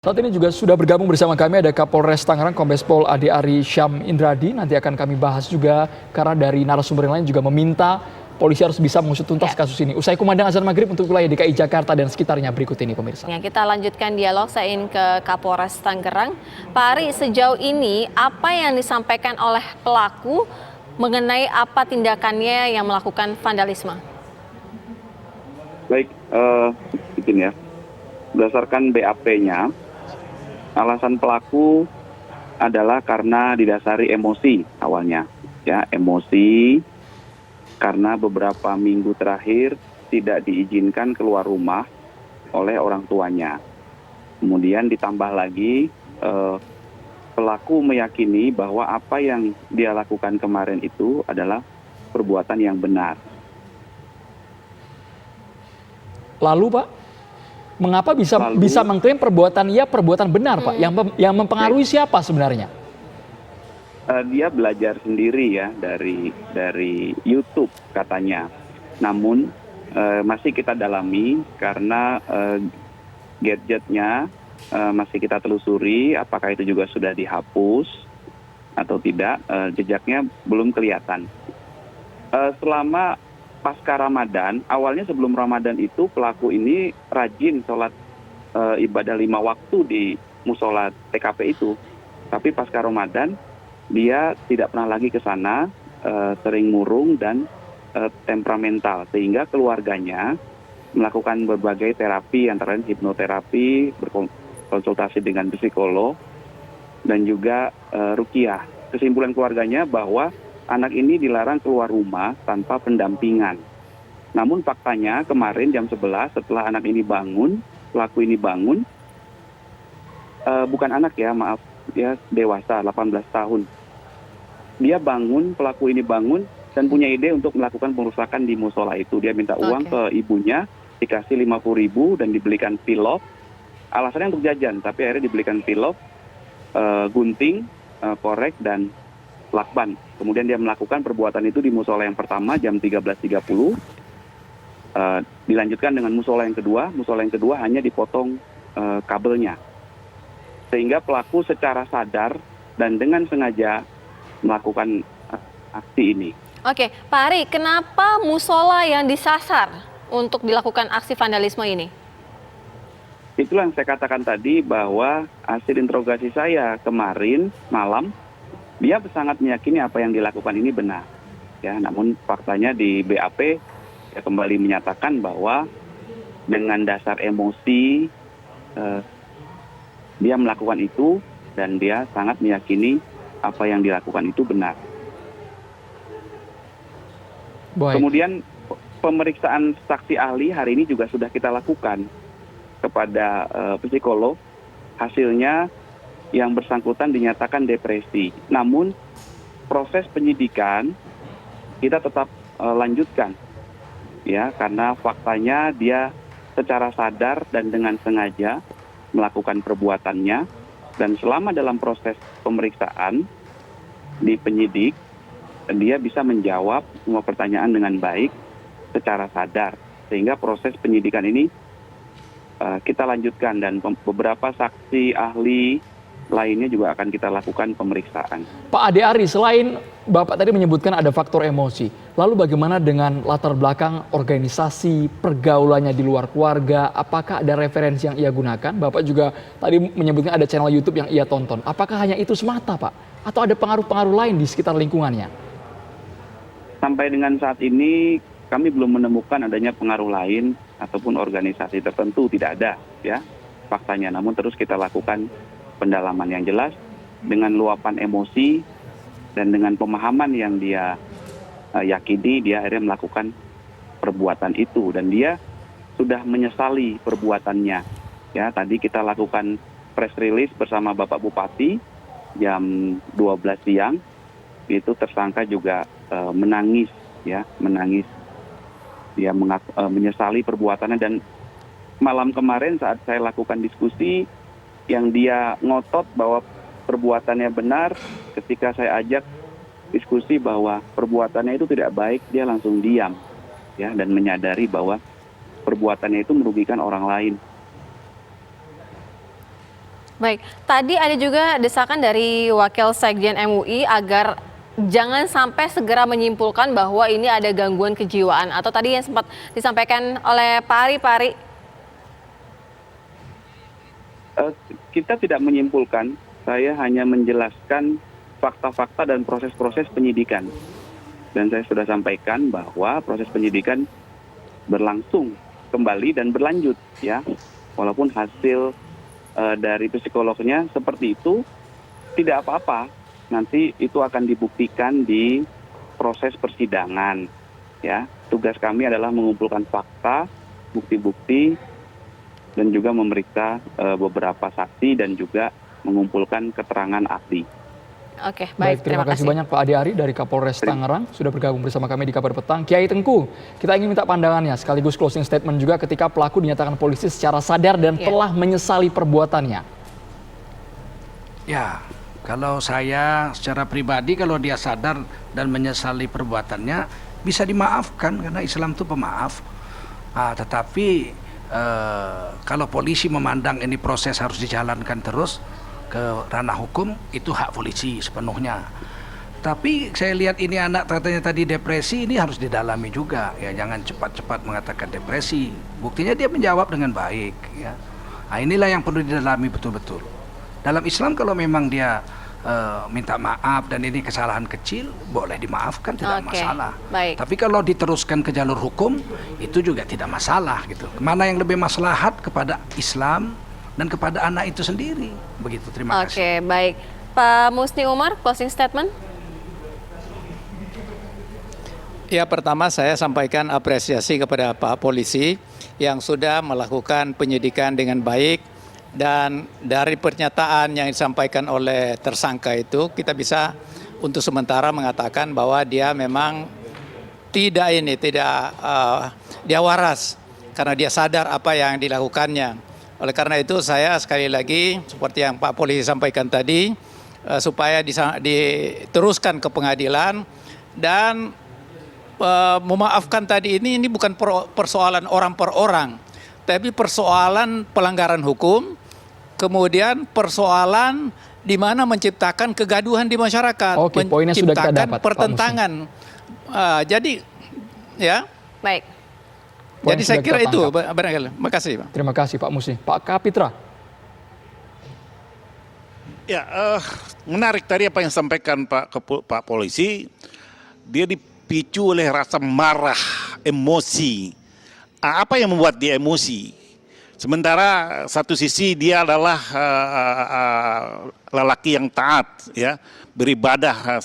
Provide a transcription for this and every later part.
Saat ini juga sudah bergabung bersama kami ada Kapolres Tangerang Kombes Pol Ade Ari Syam Indradi. Nanti akan kami bahas juga karena dari narasumber yang lain juga meminta polisi harus bisa mengusut tuntas kasus ini. Usai kumandang azan maghrib untuk wilayah DKI Jakarta dan sekitarnya berikut ini pemirsa. Ya, kita lanjutkan dialog saya ingin ke Kapolres Tangerang. Pak Ari, sejauh ini apa yang disampaikan oleh pelaku mengenai apa tindakannya yang melakukan vandalisme? Baik, begini ya. Berdasarkan BAP-nya, alasan pelaku adalah karena didasari emosi awalnya. Ya, emosi karena beberapa minggu terakhir tidak diizinkan keluar rumah oleh orang tuanya. Kemudian ditambah lagi pelaku meyakini bahwa apa yang dia lakukan kemarin itu adalah perbuatan yang benar. Lalu Pak, mengapa bisa mengklaim perbuatan benar Pak? Yang mempengaruhi siapa sebenarnya? Dia belajar sendiri ya dari YouTube katanya. Namun masih kita dalami karena gadgetnya masih kita telusuri apakah itu juga sudah dihapus atau tidak, jejaknya belum kelihatan. Selama pasca Ramadan, awalnya sebelum Ramadan itu pelaku ini rajin sholat ibadah 5 waktu di musola TKP itu. Tapi pasca Ramadan dia tidak pernah lagi ke sana, sering murung dan temperamental. Sehingga keluarganya melakukan berbagai terapi, antara lain hipnoterapi, berkonsultasi dengan psikolog, dan juga ruqyah. Kesimpulan keluarganya bahwa anak ini dilarang keluar rumah tanpa pendampingan. Namun faktanya kemarin jam 11 setelah anak ini bangun, pelaku ini bangun, bukan anak ya, maaf, dia dewasa 18 tahun. Dia bangun, pelaku ini bangun dan punya ide untuk melakukan pengerusakan di musola itu. Dia minta uang ke ibunya, dikasih 50.000 dan dibelikan pilok. Alasannya untuk jajan, tapi akhirnya dibelikan pilok, gunting, korek dan lakban. Kemudian dia melakukan perbuatan itu di musola yang pertama jam 13.30. Dilanjutkan dengan musola yang kedua hanya dipotong kabelnya. Sehingga pelaku secara sadar dan dengan sengaja melakukan aksi ini. Oke, Pak Ari, kenapa musola yang disasar untuk dilakukan aksi vandalisme ini? Itulah yang saya katakan tadi bahwa hasil interogasi saya kemarin malam, dia sangat meyakini apa yang dilakukan ini benar. Ya, namun faktanya di BAP ya kembali menyatakan bahwa dengan dasar emosi dia melakukan itu dan dia sangat meyakini apa yang dilakukan itu benar. Baik. Kemudian pemeriksaan saksi ahli hari ini juga sudah kita lakukan kepada psikolog. Hasilnya yang bersangkutan dinyatakan depresi. Namun proses penyidikan kita tetap lanjutkan, ya, karena faktanya dia secara sadar dan dengan sengaja melakukan perbuatannya, dan selama dalam proses pemeriksaan di penyidik dia bisa menjawab semua pertanyaan dengan baik secara sadar, sehingga proses penyidikan ini kita lanjutkan dan beberapa saksi ahli lainnya juga akan kita lakukan pemeriksaan. Pak Ade Ari, selain Bapak tadi menyebutkan ada faktor emosi, lalu bagaimana dengan latar belakang organisasi, pergaulannya di luar keluarga, apakah ada referensi yang ia gunakan? Bapak juga tadi menyebutkan ada channel YouTube yang ia tonton. Apakah hanya itu semata, Pak? Atau ada pengaruh-pengaruh lain di sekitar lingkungannya? Sampai dengan saat ini kami belum menemukan adanya pengaruh lain ataupun organisasi tertentu, tidak ada ya faktanya. Namun terus kita lakukan pendalaman yang jelas dengan luapan emosi dan dengan pemahaman yang dia yakini, dia akhirnya melakukan perbuatan itu dan dia sudah menyesali perbuatannya. Ya, tadi kita lakukan press release bersama Bapak Bupati jam 12 siang. Itu tersangka juga menangis ya, menangis. Dia menyesali perbuatannya dan malam kemarin saat saya lakukan diskusi yang dia ngotot bahwa perbuatannya benar, ketika saya ajak diskusi bahwa perbuatannya itu tidak baik, dia langsung diam ya dan menyadari bahwa perbuatannya itu merugikan orang lain. Baik, tadi ada juga desakan dari Wakil Sekjen MUI agar jangan sampai segera menyimpulkan bahwa ini ada gangguan kejiwaan atau tadi yang sempat disampaikan oleh Pak Ari. Pak Ari. Kita tidak menyimpulkan, saya hanya menjelaskan fakta-fakta dan proses-proses penyidikan. Dan saya sudah sampaikan bahwa proses penyidikan berlangsung kembali dan berlanjut, ya. Walaupun hasil dari psikolognya seperti itu, tidak apa-apa. Nanti itu akan dibuktikan di proses persidangan, ya. Tugas kami adalah mengumpulkan fakta, bukti-bukti, dan juga memeriksa beberapa saksi dan juga mengumpulkan keterangan ahli. Oke, Baik, terima kasih banyak Pak Adi Ari dari Kapolres Tangerang sudah bergabung bersama kami di Kabar Petang. Kiai Tengku, kita ingin minta pandangannya sekaligus closing statement juga ketika pelaku dinyatakan polisi secara sadar dan telah menyesali perbuatannya. Ya, kalau saya secara pribadi kalau dia sadar dan menyesali perbuatannya bisa dimaafkan karena Islam itu pemaaf. Tetapi kalau polisi memandang ini proses harus dijalankan terus ke ranah hukum, itu hak polisi sepenuhnya. Tapi saya lihat ini anak katanya tadi depresi, ini harus didalami juga ya, jangan cepat-cepat mengatakan depresi. Buktinya dia menjawab dengan baik ya. Inilah yang perlu didalami betul-betul. Dalam Islam kalau memang dia minta maaf dan ini kesalahan kecil, boleh dimaafkan, tidak masalah. Baik. Tapi kalau diteruskan ke jalur hukum, itu juga tidak masalah gitu. Mana yang lebih maslahat kepada Islam dan kepada anak itu sendiri. Begitu, terima kasih. Oke, baik. Pak Musni Umar, closing statement. Ya, pertama saya sampaikan apresiasi kepada Pak Polisi yang sudah melakukan penyidikan dengan baik, dan dari pernyataan yang disampaikan oleh tersangka itu kita bisa untuk sementara mengatakan bahwa dia memang dia waras karena dia sadar apa yang dilakukannya. Oleh karena itu saya sekali lagi seperti yang Pak Polisi sampaikan tadi, supaya diteruskan ke pengadilan dan memaafkan tadi ini bukan persoalan orang per orang, tapi persoalan pelanggaran hukum, kemudian persoalan di mana menciptakan kegaduhan di masyarakat, Oke, poinnya sudah kita dapat, Pak pertentangan. Jadi ya. Baik. Jadi saya kira itu barangkali. Makasih, Pak. Terima kasih Pak Musni. Pak Kapitra. Ya, menarik tadi apa yang disampaikan Pak Polisi. Dia dipicu oleh rasa marah, emosi. Apa yang membuat dia emosi? Sementara satu sisi dia adalah lelaki yang taat, ya, beribadah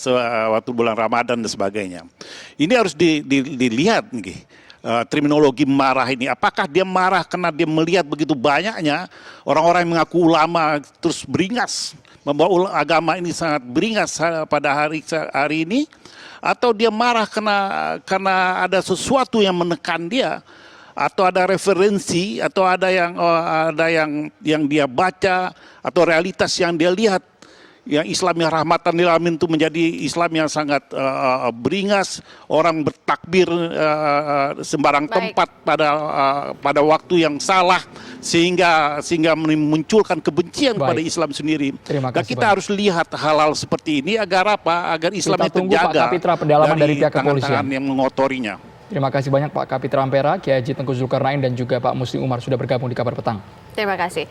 waktu bulan Ramadan dan sebagainya. Ini harus dilihat nih. Terminologi marah ini, apakah dia marah karena dia melihat begitu banyaknya orang-orang yang mengaku ulama terus beringas, membawa agama ini sangat beringas pada hari ini, atau dia marah karena ada sesuatu yang menekan dia, atau ada referensi, atau ada yang dia baca, atau realitas yang dia lihat. Yang Islam yang rahmatan lil alamin itu menjadi Islam yang sangat beringas, orang bertakbir sembarang tempat pada waktu yang salah, sehingga memunculkan kebencian kepada Islam sendiri. Dan kita harus lihat hal-hal seperti ini agar apa? Agar Islam itu terjaga Pak Kapitra pendalaman dari pihak kepolisian yang mengotorinya. Terima kasih banyak Pak Kapitra Ampera, Kiai Haji Tengku Zulkarnain dan juga Pak Musni Umar sudah bergabung di Kabar Petang. Terima kasih.